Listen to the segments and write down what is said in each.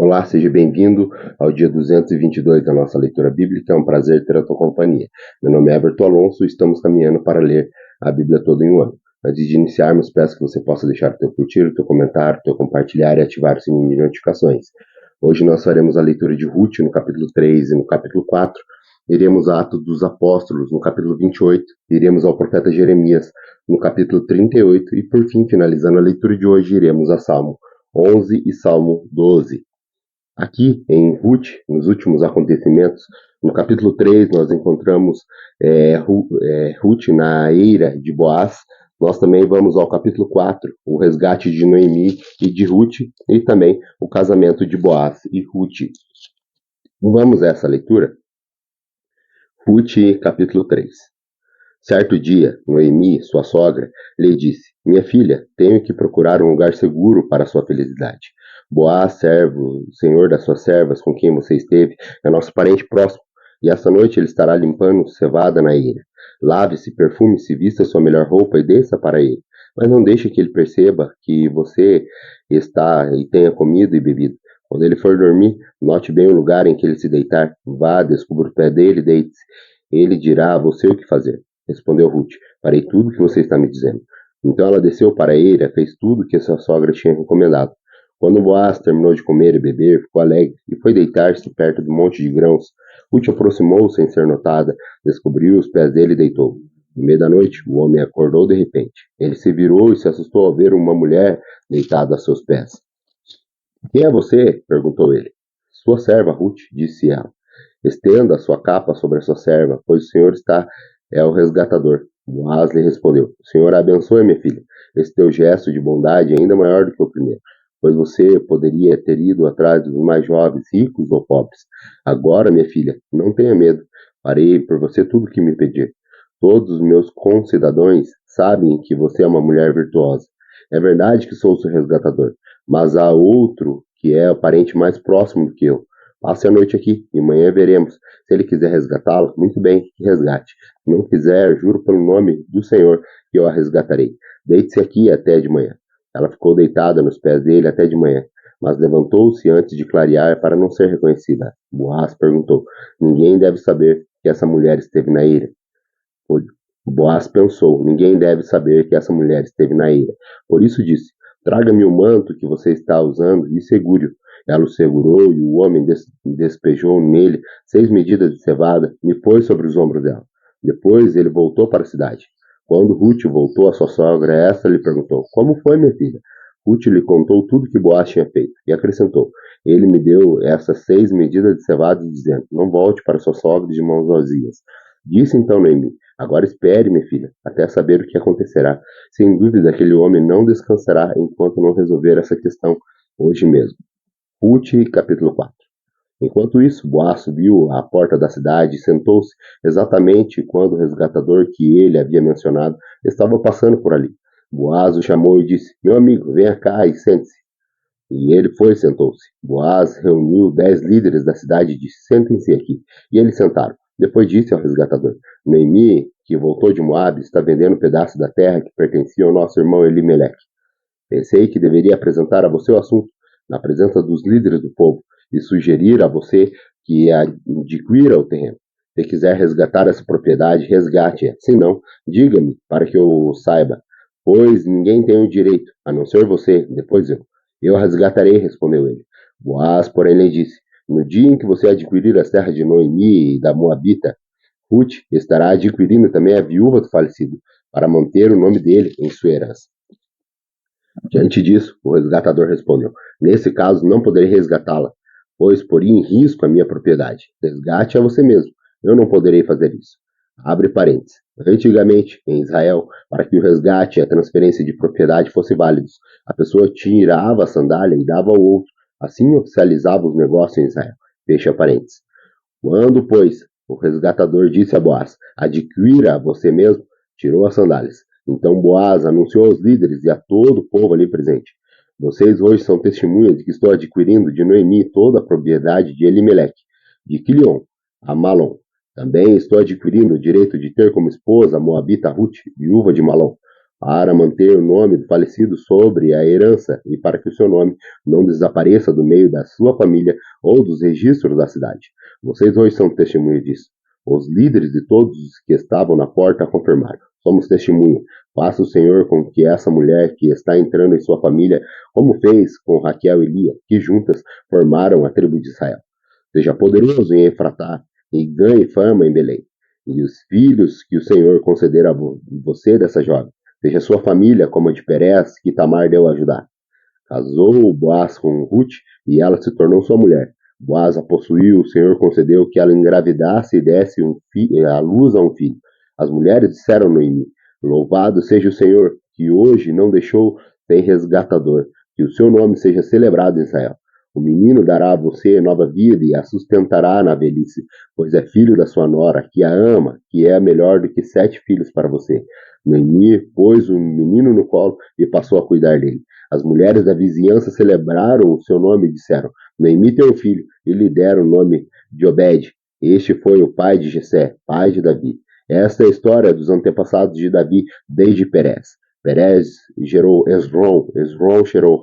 Olá, seja bem-vindo ao dia 222 da nossa leitura bíblica. É um prazer ter a tua companhia. Meu nome é Everton Alonso e estamos caminhando para ler a Bíblia toda em um ano. Antes de iniciarmos, peço que você possa deixar o teu curtir, o teu comentário, o teu compartilhar e ativar o sininho de notificações. Hoje nós faremos a leitura de Ruth no capítulo 3 e no capítulo 4. Iremos a Atos dos Apóstolos no capítulo 28. Iremos ao profeta Jeremias no capítulo 38. E por fim, finalizando a leitura de hoje, iremos a Salmo 11 e Salmo 12. Aqui em Ruth, nos últimos acontecimentos, no capítulo 3, nós encontramos Ruth na eira de Boaz. Nós também vamos ao capítulo 4, o resgate de Noemi e de Ruth, e também o casamento de Boaz e Ruth. Vamos a essa leitura? Ruth, capítulo 3. Certo dia, Noemi, sua sogra, lhe disse: Minha filha, tenho que procurar um lugar seguro para sua felicidade. Boaz, servo, senhor das suas servas, com quem você esteve, é nosso parente próximo, e esta noite ele estará limpando cevada na eira. Lave-se, perfume-se, vista sua melhor roupa e desça para ele. Mas não deixe que ele perceba que você está e tenha comido e bebido. Quando ele for dormir, note bem o lugar em que ele se deitar. Vá, descubra o pé dele e deite-se. Ele dirá a você o que fazer. Respondeu Ruth: Farei tudo o que você está me dizendo. Então ela desceu para a eira, fez tudo o que sua sogra tinha recomendado. Quando Boaz terminou de comer e beber, ficou alegre e foi deitar-se perto do monte de grãos. Ruth aproximou-se sem ser notada, descobriu os pés dele e deitou. No meio da noite, o homem acordou de repente. Ele se virou e se assustou ao ver uma mulher deitada a seus pés. Quem é você? Perguntou ele. Sua serva, Ruth, disse ela. Estenda a sua capa sobre a sua serva, pois o Senhor é o resgatador. Boaz lhe respondeu: O Senhor a abençoe, minha filha. Esse teu gesto de bondade é ainda maior do que o primeiro, pois você poderia ter ido atrás dos mais jovens, ricos ou pobres. Agora, minha filha, não tenha medo. Farei por você tudo o que me pedir. Todos os meus concidadãos sabem que você é uma mulher virtuosa. É verdade que sou o seu resgatador, mas há outro que é o parente mais próximo do que eu. Passe a noite aqui e amanhã veremos. Se ele quiser resgatá-la, muito bem, que resgate. Se não quiser, juro pelo nome do Senhor que eu a resgatarei. Deite-se aqui até de manhã. Ela ficou deitada nos pés dele até de manhã, mas levantou-se antes de clarear para não ser reconhecida. Boaz perguntou: Ninguém deve saber que essa mulher esteve na ilha? Boaz pensou: Ninguém deve saber que essa mulher esteve na ilha. Por isso disse: Traga-me o manto que você está usando e segure-o. Ela o segurou e o homem despejou nele 6 medidas de cevada e pôs sobre os ombros dela. Depois ele voltou para a cidade. Quando Ruth voltou à sua sogra, esta lhe perguntou: Como foi, minha filha? Ruth lhe contou tudo que Boaz tinha feito e acrescentou: Ele me deu essas 6 medidas de cevada, dizendo: Não volte para sua sogra de mãos vazias. Disse então Noemi: Agora espere, minha filha, até saber o que acontecerá. Sem dúvida, aquele homem não descansará enquanto não resolver essa questão hoje mesmo. Ruth, capítulo 4. Enquanto isso, Boaz subiu à porta da cidade e sentou-se exatamente quando o resgatador que ele havia mencionado estava passando por ali. Boaz o chamou e disse: Meu amigo, venha cá e sente-se. E ele foi e sentou-se. Boaz reuniu 10 líderes da cidade e disse: Sentem-se aqui. E eles sentaram. Depois disse ao resgatador: Noemi, que voltou de Moabe, está vendendo um pedaço da terra que pertencia ao nosso irmão Elimeleque. Pensei que deveria apresentar a você o assunto na presença dos líderes do povo e sugerir a você que adquira o terreno. Se quiser resgatar essa propriedade, resgate-a. Se não, diga-me para que eu saiba, pois ninguém tem o direito, a não ser você, depois eu. Eu a resgatarei, respondeu ele. Boaz, porém, lhe disse: No dia em que você adquirir as terras de Noemi e da Moabita, Ruth estará adquirindo também a viúva do falecido, para manter o nome dele em sua herança. Diante disso, o resgatador respondeu: Nesse caso, não poderei resgatá-la, pois poria em risco a minha propriedade. Resgate a você mesmo. Eu não poderei fazer isso. Abre parênteses. Antigamente, em Israel, para que o resgate e a transferência de propriedade fossem válidos, a pessoa tirava a sandália e dava ao outro. Assim oficializava os negócios em Israel. Fecha parênteses. Quando, pois, o resgatador disse a Boaz: Adquira você mesmo, tirou as sandálias. Então Boaz anunciou aos líderes e a todo o povo ali presente: Vocês hoje são testemunhas de que estou adquirindo de Noemi toda a propriedade de Elimeleque, de Quilion a Malom. Também estou adquirindo o direito de ter como esposa a Moabita Ruth, viúva de Malom. para manter o nome do falecido sobre a herança e para que o seu nome não desapareça do meio da sua família ou dos registros da cidade. Vocês hoje são testemunhas disso. Os líderes de todos os que estavam na porta confirmaram. Somos testemunha. Faça o Senhor com que essa mulher que está entrando em sua família, como fez com Raquel e Lia, que juntas formaram a tribo de Israel. Seja poderoso em Efratá e ganhe fama em Belém. E os filhos que o Senhor conceder a você dessa jovem, seja sua família como a de Perez, que Tamar deu a ajudar. Casou Boaz com Ruth e ela se tornou sua mulher. Boaz a possuiu, o Senhor concedeu que ela engravidasse e desse à luz a um filho. As mulheres disseram a Noemi: Louvado seja o Senhor, que hoje não deixou sem resgatador, que o seu nome seja celebrado em Israel. O menino dará a você nova vida e a sustentará na velhice, pois é filho da sua nora, que a ama, que é melhor do que 7 filhos para você. Noemi pôs o menino no colo e passou a cuidar dele. As mulheres da vizinhança celebraram o seu nome e disseram: Noemi tem um filho, e lhe deram o nome de Obed. Este foi o pai de Jessé, pai de Davi. Esta é a história dos antepassados de Davi desde Perez. Perez gerou Esrom, Esrom gerou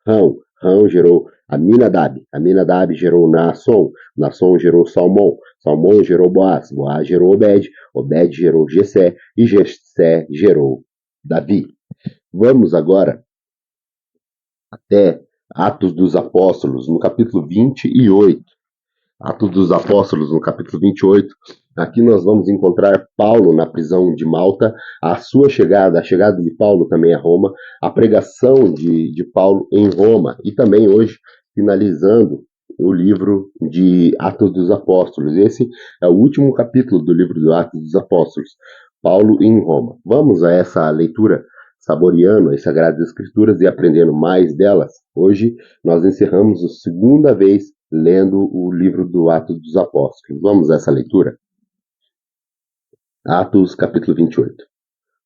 Rão, Rão gerou Aminadab, Aminadab gerou Naasson, Naasson gerou Salmão, Salmão gerou Boaz, Boaz gerou Obed, Obed gerou Jessé e Jessé gerou Davi. Vamos agora até Atos dos Apóstolos, no capítulo 28. Atos dos Apóstolos, no capítulo 28. Aqui nós vamos encontrar Paulo na prisão de Malta, a sua chegada, a chegada de Paulo também a Roma, a pregação de Paulo em Roma, e também hoje finalizando o livro de Atos dos Apóstolos. Esse é o último capítulo do livro de Atos dos Apóstolos, Paulo em Roma. Vamos a essa leitura saboreando as Sagradas Escrituras e aprendendo mais delas. Hoje nós encerramos a segunda vez lendo o livro do Atos dos Apóstolos. Vamos a essa leitura? Atos, capítulo 28.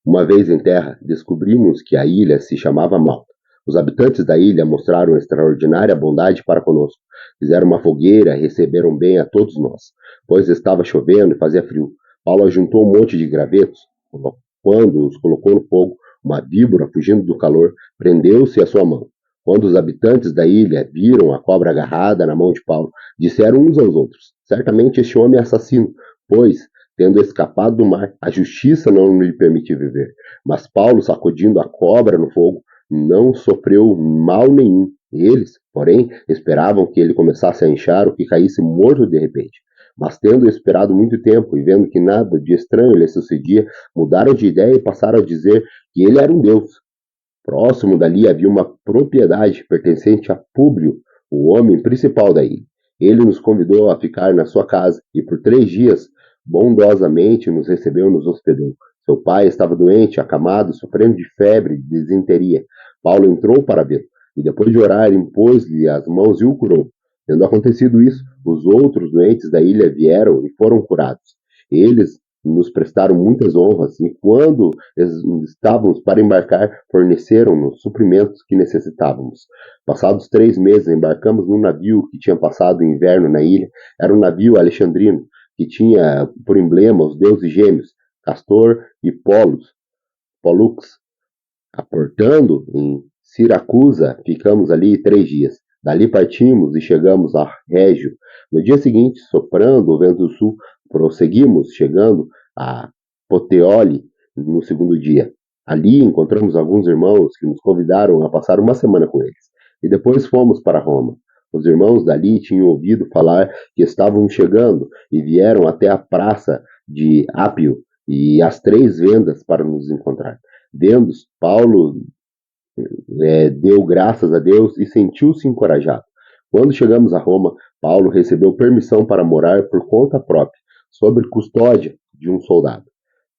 Uma vez em terra, descobrimos que a ilha se chamava Malta. Os habitantes da ilha mostraram extraordinária bondade para conosco. Fizeram uma fogueira e receberam bem a todos nós, pois estava chovendo e fazia frio. Paulo ajuntou um monte de gravetos. Quando os colocou no fogo, uma víbora, fugindo do calor, prendeu-se à sua mão. Quando os habitantes da ilha viram a cobra agarrada na mão de Paulo, disseram uns aos outros: Certamente este homem é assassino, pois, tendo escapado do mar, a justiça não lhe permite viver. Mas Paulo, sacudindo a cobra no fogo, não sofreu mal nenhum. Eles, porém, esperavam que ele começasse a inchar ou que caísse morto de repente. Mas tendo esperado muito tempo e vendo que nada de estranho lhe sucedia, mudaram de ideia e passaram a dizer que ele era um deus. Próximo dali havia uma propriedade pertencente a Públio, o homem principal da ilha. Ele nos convidou a ficar na sua casa e por 3 dias bondosamente nos recebeu e nos hospedou. Seu pai estava doente, acamado, sofrendo de febre e desinteria. Paulo entrou para vê-lo e depois de orar impôs-lhe as mãos e o curou. Tendo acontecido isso, os outros doentes da ilha vieram e foram curados. Eles nos prestaram muitas honras e quando estávamos para embarcar, forneceram-nos suprimentos que necessitávamos. Passados 3 meses, embarcamos num navio que tinha passado o inverno na ilha. Era um navio alexandrino, que tinha por emblema os deuses gêmeos, Castor e Pólux. Aportando em Siracusa, ficamos ali 3 dias. Dali partimos e chegamos a Régio. No dia seguinte, soprando o vento do sul, prosseguimos, chegando a Puteoli no segundo dia. Ali encontramos alguns irmãos que nos convidaram a passar uma semana com eles. E depois fomos para Roma. Os irmãos dali tinham ouvido falar que estavam chegando e vieram até a praça de Ápio e as 3 vendas para nos encontrar. Vendo, Paulo deu graças a Deus e sentiu-se encorajado. Quando chegamos a Roma, Paulo recebeu permissão para morar por conta própria, sob custódia de um soldado.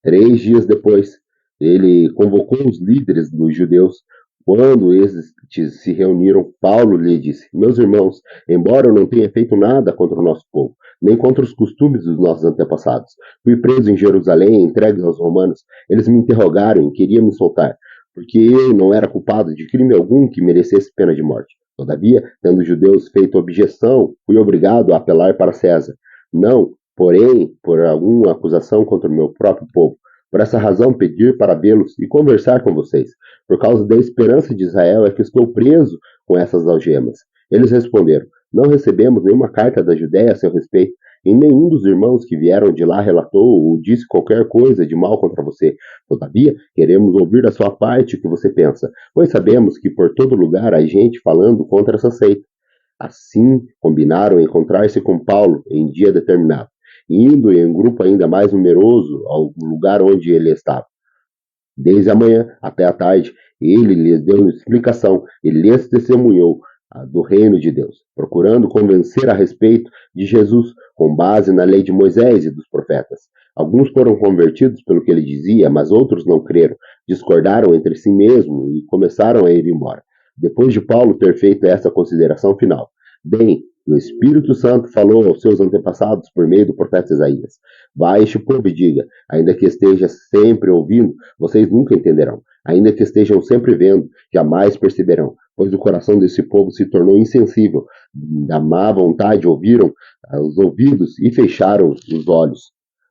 3 dias depois, ele convocou os líderes dos judeus. Quando estes se reuniram, Paulo lhe disse: Meus irmãos, embora eu não tenha feito nada contra o nosso povo, nem contra os costumes dos nossos antepassados, fui preso em Jerusalém, entregue aos romanos. Eles me interrogaram e queriam me soltar, porque eu não era culpado de crime algum que merecesse pena de morte. Todavia, tendo os judeus feito objeção, fui obrigado a apelar para César. Não, porém, por alguma acusação contra o meu próprio povo. Por essa razão, pedir para vê-los e conversar com vocês. Por causa da esperança de Israel é que estou preso com essas algemas. Eles responderam: não recebemos nenhuma carta da Judéia a seu respeito, e nenhum dos irmãos que vieram de lá relatou ou disse qualquer coisa de mal contra você. Todavia, queremos ouvir da sua parte o que você pensa, pois sabemos que por todo lugar há gente falando contra essa seita. Assim, combinaram encontrar-se com Paulo em dia determinado, indo em um grupo ainda mais numeroso ao lugar onde ele estava. Desde a manhã até a tarde, ele lhes deu explicação e lhes testemunhou do reino de Deus, procurando convencer a respeito de Jesus, com base na lei de Moisés e dos profetas. Alguns foram convertidos pelo que ele dizia, mas outros não creram, discordaram entre si mesmos e começaram a ir embora. Depois de Paulo ter feito essa consideração final: bem, o Espírito Santo falou aos seus antepassados por meio do profeta Isaías: vai a este povo e diga, ainda que esteja sempre ouvindo, vocês nunca entenderão. Ainda que estejam sempre vendo, jamais perceberão, pois o coração desse povo se tornou insensível. Da má vontade ouviram os ouvidos e fecharam os olhos.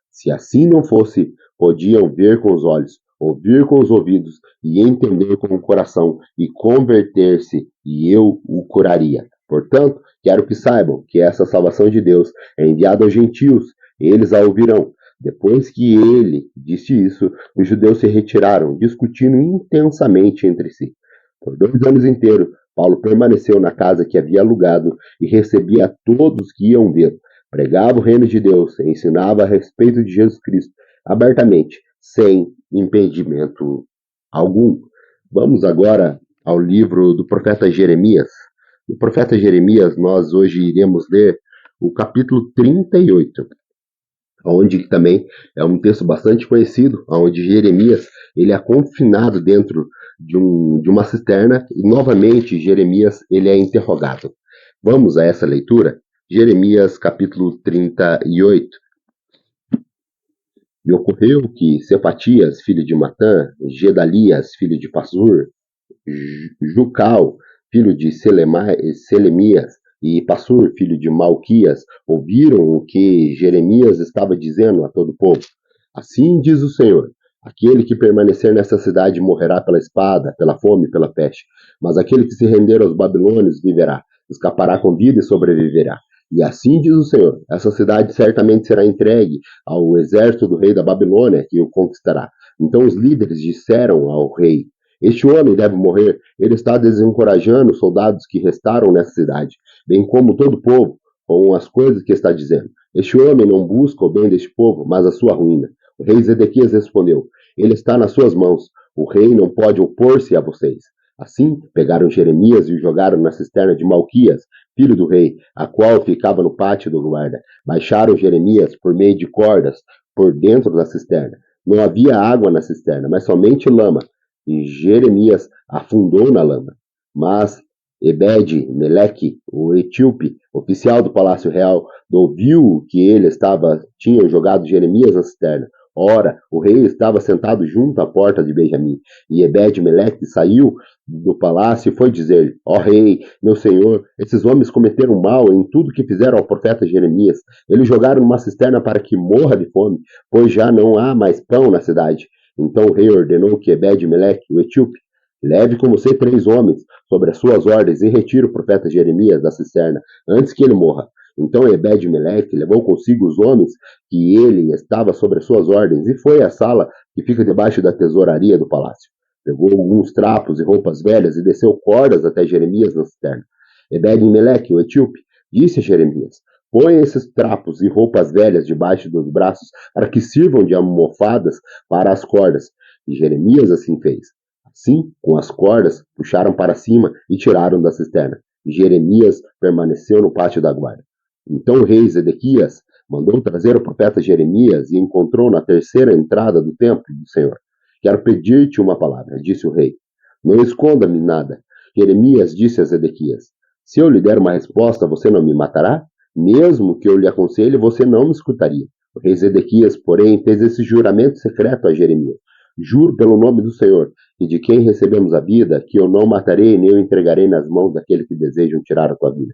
Se assim não fosse, podiam ver com os olhos, ouvir com os ouvidos e entender com o coração e converter-se, e eu o curaria. Portanto, quero que saibam que essa salvação de Deus é enviada aos gentios, eles a ouvirão. Depois que ele disse isso, os judeus se retiraram, discutindo intensamente entre si. Por 2 anos inteiros, Paulo permaneceu na casa que havia alugado e recebia a todos que iam vê-lo. Pregava o reino de Deus e ensinava a respeito de Jesus Cristo abertamente, sem impedimento algum. Vamos agora ao livro do profeta Jeremias. No profeta Jeremias, nós hoje iremos ler o capítulo 38. Onde também é um texto bastante conhecido, onde Jeremias ele é confinado dentro de uma cisterna e novamente Jeremias ele é interrogado. Vamos a essa leitura? Jeremias capítulo 38. E ocorreu que Cefatias, filho de Matã, Gedalias, filho de Passur, Jucal, filho de Selemias, e Passur, filho de Malquias, ouviram o que Jeremias estava dizendo a todo o povo. Assim diz o Senhor: aquele que permanecer nessa cidade morrerá pela espada, pela fome e pela peste, mas aquele que se render aos babilônios viverá, escapará com vida e sobreviverá. E assim diz o Senhor: essa cidade certamente será entregue ao exército do rei da Babilônia, que o conquistará. Então os líderes disseram ao rei: este homem deve morrer, ele está desencorajando os soldados que restaram nessa cidade, bem como todo o povo, com as coisas que está dizendo. Este homem não busca o bem deste povo, mas a sua ruína. O rei Zedequias respondeu: ele está nas suas mãos, o rei não pode opor-se a vocês. Assim, pegaram Jeremias e o jogaram na cisterna de Malquias, filho do rei, a qual ficava no pátio do guarda. Baixaram Jeremias por meio de cordas por dentro da cisterna. Não havia água na cisterna, mas somente lama. E Jeremias afundou na lama. Mas Ebed-Meleque, o etíope, oficial do palácio real, ouviu que tinham jogado Jeremias na cisterna. Ora, o rei estava sentado junto à porta de Benjamim, e Ebed-Meleque saiu do palácio e foi dizer: ó rei, meu senhor, esses homens cometeram mal em tudo que fizeram ao profeta Jeremias. Eles jogaram numa cisterna para que morra de fome, pois já não há mais pão na cidade. Então o rei ordenou que Ebed-Meleque, o etíope, leve com você 3 homens sobre as suas ordens e retire o profeta Jeremias da cisterna antes que ele morra. Então Ebed-Meleque levou consigo os homens que ele estava sobre as suas ordens e foi à sala que fica debaixo da tesouraria do palácio. Pegou alguns trapos e roupas velhas e desceu cordas até Jeremias na cisterna. Ebed-Meleque, o etíope, disse a Jeremias: põe esses trapos e roupas velhas debaixo dos braços para que sirvam de almofadas para as cordas. E Jeremias assim fez. Assim, com as cordas, puxaram para cima e tiraram da cisterna. E Jeremias permaneceu no pátio da guarda. Então o rei Zedequias mandou trazer o profeta Jeremias e encontrou na terceira entrada do templo do Senhor. Quero pedir-te uma palavra, disse o rei. Não esconda-me nada. Jeremias disse a Zedequias: se eu lhe der uma resposta, você não me matará? Mesmo que eu lhe aconselhe, você não me escutaria. O rei Zedequias, porém, fez esse juramento secreto a Jeremias: juro pelo nome do Senhor, e de quem recebemos a vida, que eu não matarei nem o entregarei nas mãos daqueles que desejam tirar a tua vida.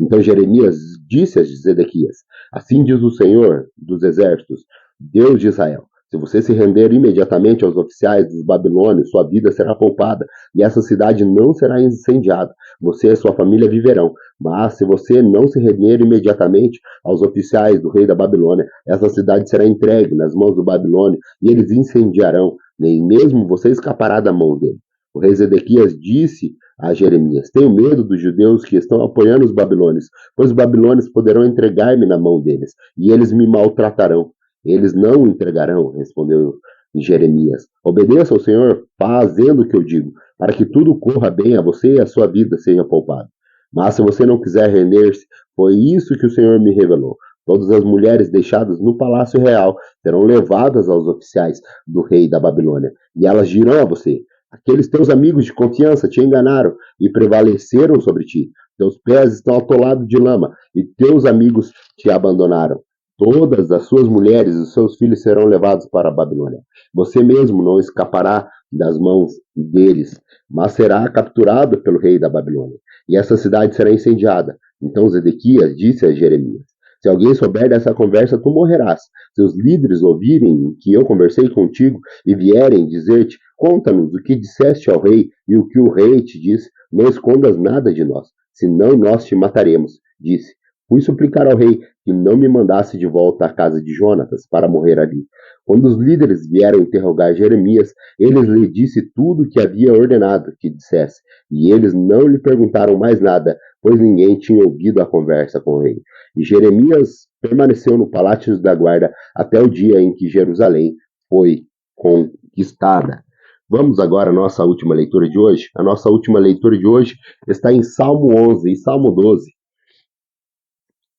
Então Jeremias disse a Zedequias: assim diz o Senhor dos exércitos, Deus de Israel: Se você se render imediatamente aos oficiais dos babilônios, sua vida será poupada e essa cidade não será incendiada. Você e sua família viverão. Mas se você não se render imediatamente aos oficiais do rei da Babilônia, essa cidade será entregue nas mãos do Babilônio e eles incendiarão. Nem mesmo você escapará da mão dele. O rei Zedequias disse a Jeremias: Tenho medo dos judeus que estão apoiando os babilônios, pois os babilônios poderão entregar-me na mão deles, e eles me maltratarão. Eles não o entregarão, respondeu Jeremias. Obedeça ao Senhor, fazendo o que eu digo, para que tudo corra bem a você e a sua vida seja poupada. Mas se você não quiser render-se, foi isso que o Senhor me revelou. Todas as mulheres deixadas no palácio real serão levadas aos oficiais do rei da Babilônia, e elas dirão a você: Aqueles teus amigos de confiança te enganaram e prevaleceram sobre ti. Teus pés estão atolados de lama e teus amigos te abandonaram. Todas as suas mulheres e os seus filhos serão levados para a Babilônia. Você mesmo não escapará das mãos deles, mas será capturado pelo rei da Babilônia. E essa cidade será incendiada. Então Zedequias disse a Jeremias: Se alguém souber dessa conversa, tu morrerás. Se os líderes ouvirem que eu conversei contigo e vierem dizer-te: Conta-nos o que disseste ao rei e o que o rei te disse, não escondas nada de nós, senão nós te mataremos. Disse: Fui suplicar ao rei que não me mandasse de volta à casa de Jonatas para morrer ali. Quando os líderes vieram interrogar Jeremias, eles lhe disse tudo o que havia ordenado que dissesse, e eles não lhe perguntaram mais nada, pois ninguém tinha ouvido a conversa com o rei. E Jeremias permaneceu no palácio da guarda até o dia em que Jerusalém foi conquistada. Vamos agora à nossa última leitura de hoje. A nossa última leitura de hoje está em Salmo 11 e Salmo 12.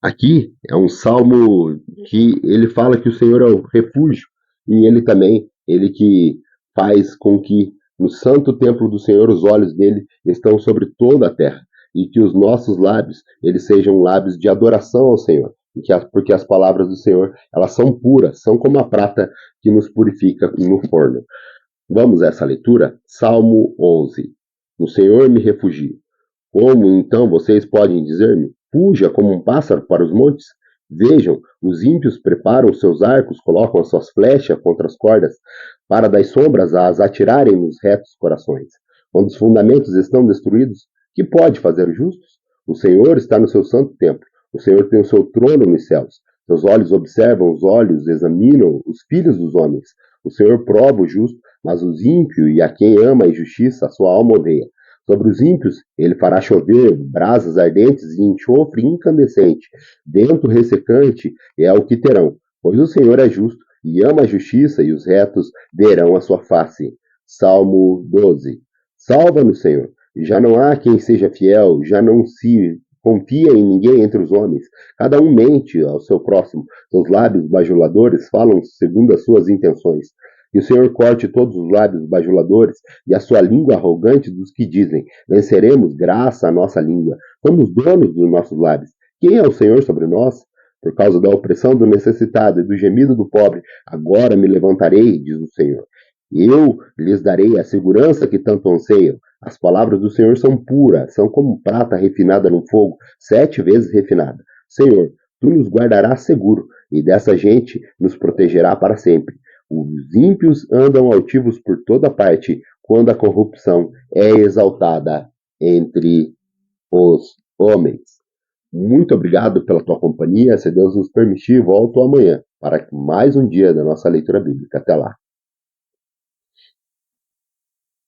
Aqui é um salmo que ele fala que o Senhor é o refúgio e ele também, ele que faz com que no santo templo do Senhor os olhos dele estão sobre toda a terra e que os nossos lábios, eles sejam lábios de adoração ao Senhor, porque as palavras do Senhor, elas são puras, são como a prata que nos purifica no forno. Vamos a essa leitura? Salmo 11. No Senhor me refugio. Como então vocês podem dizer-me? Fuja como um pássaro para os montes? Vejam, os ímpios preparam os seus arcos, colocam as suas flechas contra as cordas, para das sombras as atirarem nos retos corações. Quando os fundamentos estão destruídos, que pode fazer os justos? O Senhor está no seu santo templo. O Senhor tem o seu trono nos céus. Seus olhos observam os olhos, examinam os filhos dos homens. O Senhor prova o justo, mas os ímpios e a quem ama a injustiça, a sua alma odeia. Sobre os ímpios, ele fará chover brasas ardentes e enxofre incandescente. Vento ressecante é o que terão, pois o Senhor é justo e ama a justiça e os retos verão a sua face. Salmo 12. Salva-nos, Senhor. Já não há quem seja fiel, já não se confia em ninguém entre os homens. Cada um mente ao seu próximo. Seus lábios bajuladores falam segundo as suas intenções. Que o Senhor corte todos os lábios bajuladores e a sua língua arrogante dos que dizem: Venceremos graça à nossa língua. Somos donos dos nossos lábios. Quem é o Senhor sobre nós? Por causa da opressão do necessitado e do gemido do pobre, agora me levantarei, diz o Senhor. Eu lhes darei a segurança que tanto anseiam. As palavras do Senhor são puras, são como prata refinada no fogo, 7 vezes refinada. Senhor, tu nos guardarás seguro, e dessa gente nos protegerá para sempre. Os ímpios andam altivos por toda parte, quando a corrupção é exaltada entre os homens. Muito obrigado pela tua companhia. Se Deus nos permitir, volto amanhã para mais um dia da nossa leitura bíblica. Até lá.